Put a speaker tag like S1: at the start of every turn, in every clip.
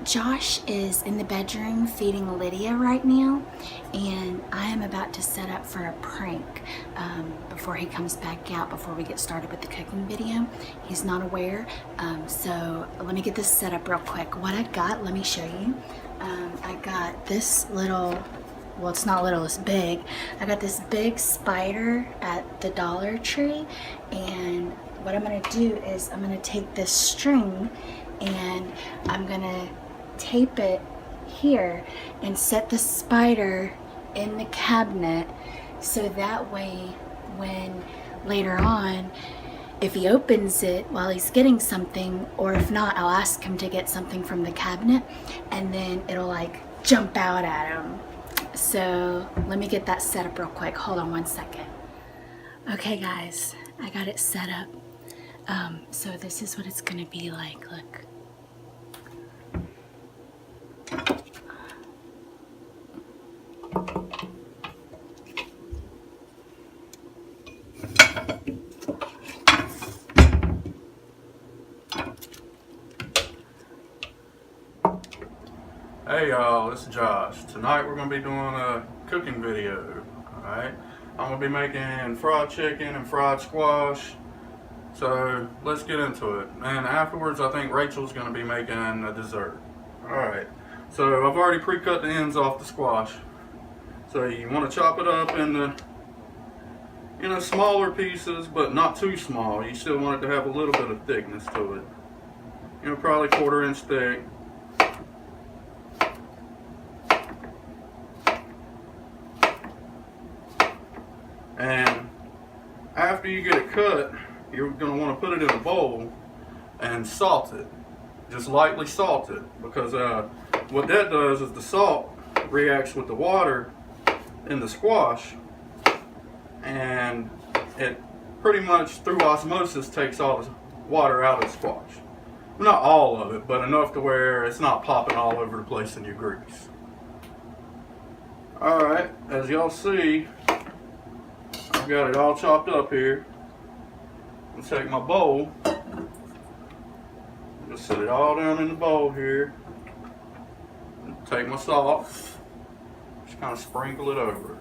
S1: Josh is in the bedroom feeding Lydia right now, and I am about to set up for a prank before he comes back out, before we get started with the cooking video. He's not aware, so let me get this set up real quick. What I got, let me show you. I got this little, well, it's not little, it's big. I got this big spider at the Dollar Tree, and what I'm gonna do is I'm gonna take this string and I'm gonna tape it here and set the spider in the cabinet, so that way when later on, if he opens it while he's getting something, or if not, I'll ask him to get something from the cabinet and then it'll like jump out at him. So let me get that set up real quick. Hold on one second. Okay guys, I got it set up. So this is what it's gonna be like, look.
S2: Hey y'all, this is Josh. Tonight we're going to be doing a cooking video, alright? I'm going to be making fried chicken and fried squash, so let's get into it. And afterwards I think Rachel's going to be making a dessert. Alright, so I've already pre-cut the ends off the squash. So you want to chop it up into smaller pieces, but not too small. You still want it to have a little bit of thickness to it. Probably 1/4 inch thick. And after you get it cut, you're going to want to put it in a bowl and salt it. Just lightly salt it, because what that does is the salt reacts with the water in the squash, and it pretty much through osmosis takes all the water out of the squash. Not all of it, but enough to where it's not popping all over the place in your grease. Alright, as y'all see, I've got it all chopped up here. I'm gonna take my bowl, just set it all down in the bowl here. Take my salt, just kind of sprinkle it over.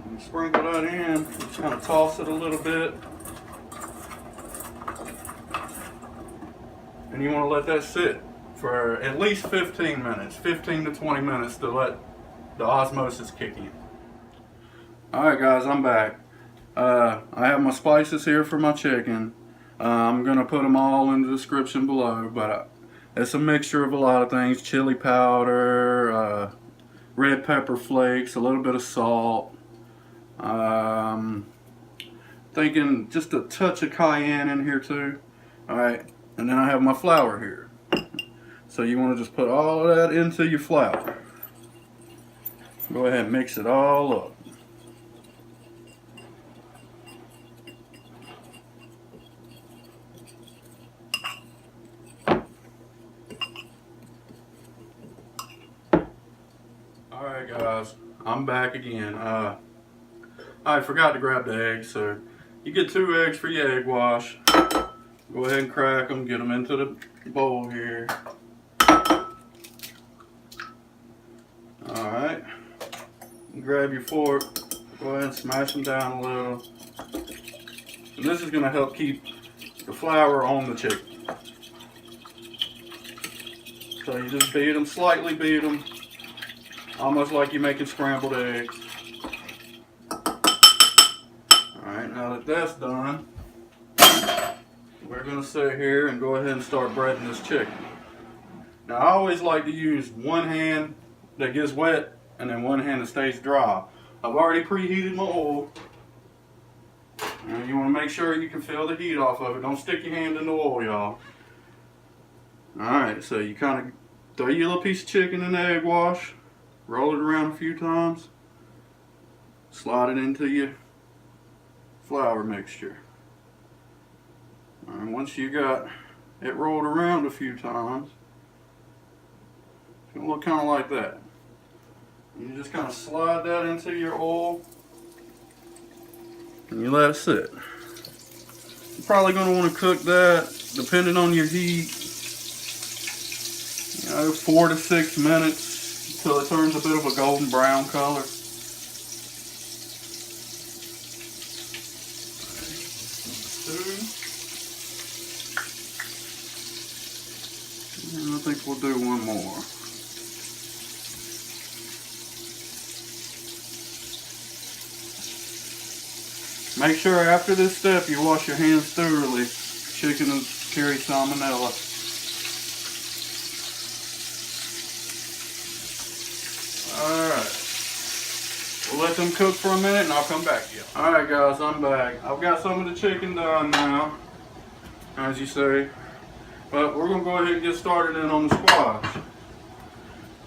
S2: And sprinkle that in, just kind of toss it a little bit. And you want to let that sit for at least 15 minutes, 15 to 20 minutes to let the osmosis kick in. Alright guys, I'm back. I have my spices here for my chicken. I'm going to put them all in the description below, but it's a mixture of a lot of things. Chili powder, red pepper flakes, a little bit of salt. Thinking just a touch of cayenne in here too. Alright, and then I have my flour here. So you want to just put all of that into your flour. Go ahead and mix it all up. Alright guys, I'm back again. I forgot to grab the eggs, so you get 2 eggs for your egg wash. Go ahead and crack them, get them into the bowl here. Alright, grab your fork, go ahead and smash them down a little. And this is going to help keep the flour on the chicken. So you just beat them, slightly beat them. Almost like you're making scrambled eggs. Alright, now that that's done, we're going to sit here and go ahead and start breading this chicken. Now I always like to use one hand that gets wet and then one hand that stays dry. I've already preheated my oil. And you want to make sure you can feel the heat off of it. Don't stick your hand in the oil, y'all. Alright, so you kind of throw your little piece of chicken in the egg wash. Roll it around a few times. Slide it into your flour mixture. And once you got it rolled around a few times, it's going to look kind of like that. You just kind of slide that into your oil and you let it sit. You're probably going to want to cook that, depending on your heat, 4 to 6 minutes until it turns a bit of a golden brown color. And I think we'll do one more. Make sure after this step you wash your hands thoroughly. Chicken will carry salmonella. Alright. We'll let them cook for a minute and I'll come back to you. Alright guys, I'm back. I've got some of the chicken done now, as you see. But we're going to go ahead and get started in on the squash.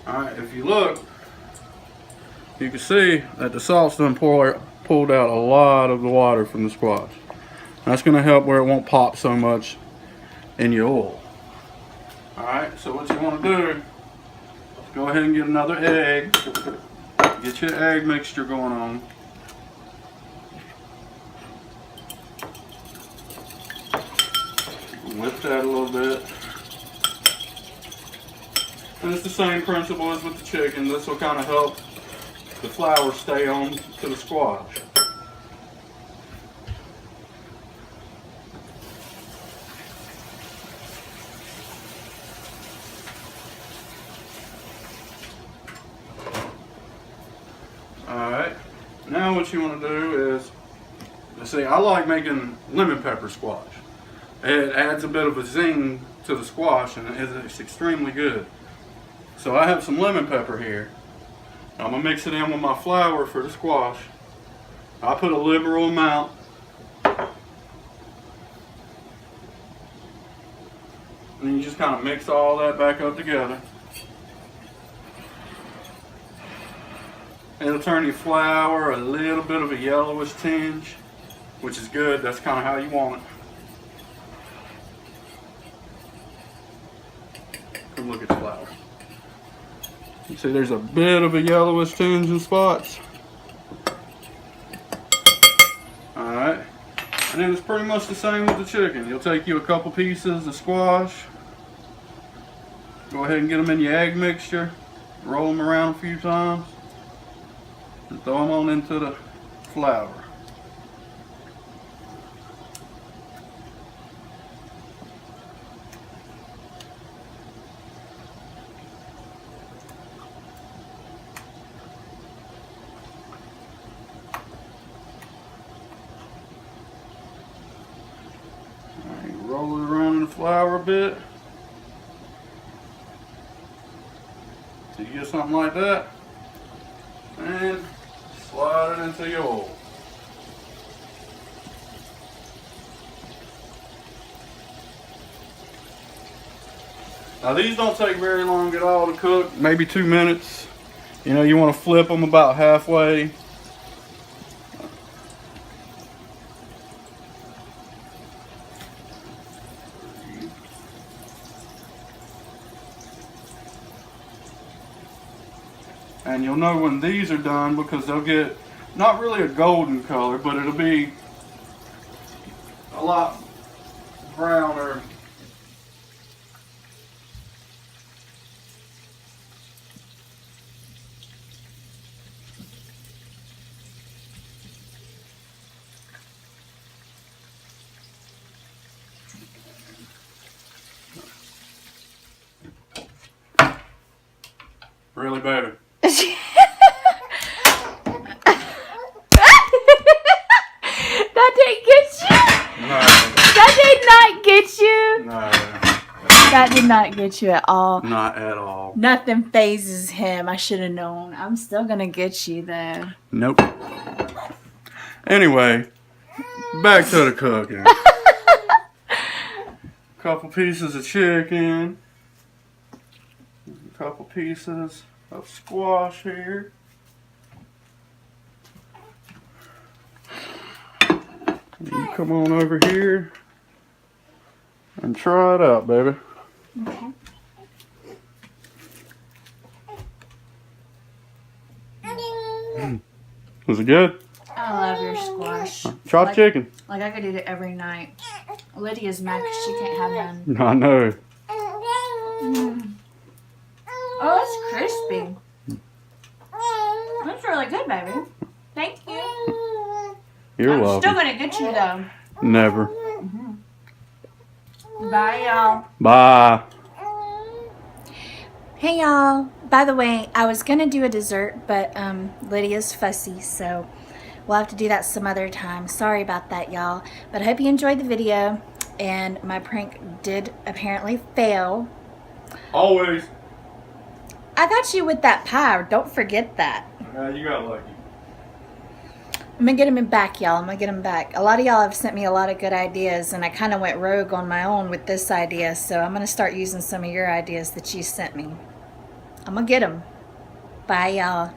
S2: Alright, if you look, you can see that the salt's done pulled out a lot of the water from the squash. That's going to help where it won't pop so much in your oil. Alright, so what you want to do is go ahead and get another egg. Get your egg mixture going on. Whip that a little bit. And it's the same principle as with the chicken. This will kind of help the flour stay on to the squash. Alright, now what you want to do is, see, I like making lemon pepper squash. It adds a bit of a zing to the squash and it's extremely good. So I have some lemon pepper here. I'm going to mix it in with my flour for the squash. I put a liberal amount. And you just kind of mix all that back up together. It'll turn your flour a little bit of a yellowish tinge, which is good. That's kind of how you want it. Come look at the flour. You see there's a bit of a yellowish tinge in spots. Alright. And then it's pretty much the same with the chicken. You'll take you a couple pieces of squash. Go ahead and get them in your egg mixture. Roll them around a few times. And throw them on into the flour. Roll it around in the flour a bit. So you get something like that. And slide it into your oil. Now these don't take very long at all to cook, maybe 2 minutes. You know, you want to flip them about halfway. And you'll know when these are done because they'll get not really a golden color, but it'll be a lot browner. Really better.
S1: That didn't get you?
S2: No.
S1: That did not get you?
S2: No.
S1: That did not get you at all.
S2: Not at all.
S1: Nothing phases him. I should have known. I'm still gonna get you though.
S2: Nope. Anyway, back to the cooking. Couple pieces of chicken. A couple pieces of squash here. You come on over here and try it out, baby.
S1: Okay.
S2: Was it good?
S1: I love your squash.
S2: Chopped chicken.
S1: Like I could eat it every night. Lydia's mad because she can't have none.
S2: I know.
S1: crispy. That's really good, baby. Thank you.
S2: You're
S1: I'm
S2: welcome.
S1: still gonna get you though.
S2: Never.
S1: Bye, y'all.
S2: Bye.
S1: Hey, y'all. By the way, I was gonna do a dessert, but Lydia's fussy, so we'll have to do that some other time. Sorry about that, y'all. But I hope you enjoyed the video, and my prank did apparently fail.
S2: Always.
S1: I got you with that pie. Don't forget that.
S2: You got lucky.
S1: I'm gonna get him back, y'all. I'm gonna get him back. A lot of y'all have sent me a lot of good ideas, and I kind of went rogue on my own with this idea, so I'm gonna start using some of your ideas that you sent me. I'm gonna get him. Bye, y'all.